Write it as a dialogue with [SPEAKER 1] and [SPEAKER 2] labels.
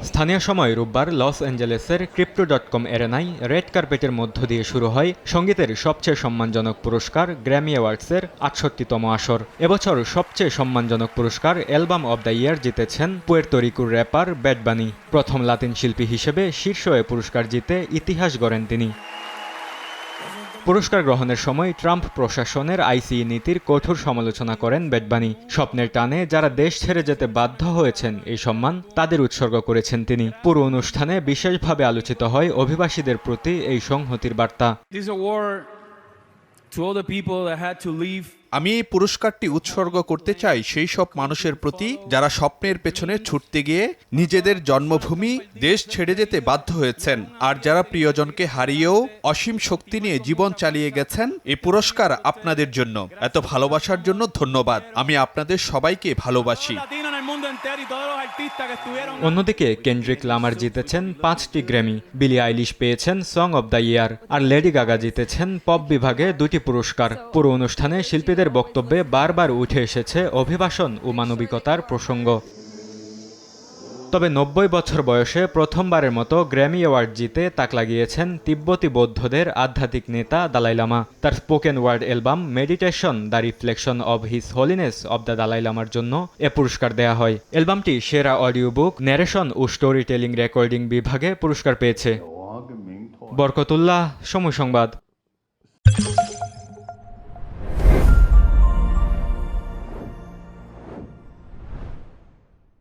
[SPEAKER 1] স্থানীয় সময় রোববার লস অ্যাঞ্জেলেসের ক্রিপ্টো.কম এরেনায় রেড কার্পেটের মধ্য দিয়ে শুরু হয় সঙ্গীতের সবচেয়ে সম্মানজনক পুরস্কার গ্র্যামি অ্যাওয়ার্ডসের ৬৮তম আসর। এবছর সবচেয়ে সম্মানজনক পুরস্কার অ্যালবাম অব দ্য ইয়ার জিতেছেন পুয়ের্তো রিকোর র্যাপার ব্যাড বানি। প্রথম লাতিন শিল্পী হিসেবে শীর্ষ এ পুরস্কার জিতে ইতিহাস গড়েন তিনি। পুরস্কার গ্রহণের সময় ট্রাম্প প্রশাসনের আইসিই নীতির কঠোর সমালোচনা করেন ব্যাড বানি। স্বপ্নের টানে যারা দেশ ছেড়ে যেতে বাধ্য হয়েছেন এই সম্মান তাদের উৎসর্গ করেছেন তিনি। পুরো অনুষ্ঠানে বিশেষভাবে আলোচিত হয় অভিবাসীদের প্রতি এই সংহতির বার্তা।
[SPEAKER 2] আমি এই পুরস্কারটি উৎসর্গ করতে চাই সেই সব মানুষের প্রতি যারা স্বপ্নের পেছনে ছুটতে গিয়ে নিজেদের জন্মভূমি দেশ ছেড়ে যেতে বাধ্য হয়েছেন, আর যারা প্রিয়জনকে হারিয়েও অসীম শক্তি নিয়ে জীবন চালিয়ে গেছেন। এই পুরস্কার আপনাদের জন্য। এত ভালোবাসার জন্য ধন্যবাদ। আমি আপনাদের সবাইকে ভালোবাসি।
[SPEAKER 1] অন্যদিকে কেন্ড্রিক লামার জিতেছেন ৫টি গ্র্যামি, বিলি আইলিশ পেয়েছেন সং অব দ্য ইয়ার, আর লেডি গাগা জিতেছেন পপ বিভাগে ২টি পুরস্কার। পুরো অনুষ্ঠানে শিল্পীদের বক্তব্যে বারবার উঠে এসেছে অভিবাসন ও মানবিকতার প্রসঙ্গ। তবে ৯০ বছর বয়সে প্রথমবারের মতো গ্র্যামি অ্যাওয়ার্ড জিতে তাক লাগিয়েছেন তিব্বতী বৌদ্ধদের আধ্যাত্মিক নেতা দালাই লামা। তার spoken word album meditation the reflection of his holiness of the Dalai লামার জন্য এ পুরস্কার দেয়া হয়। অ্যালবামটি সেরা অডিও বুক, ন্যারেশন ও স্টোরি টেলিং রেকর্ডিং বিভাগে পুরস্কার পেয়েছে। বরকতুল্লাহ, সময় সংবাদ।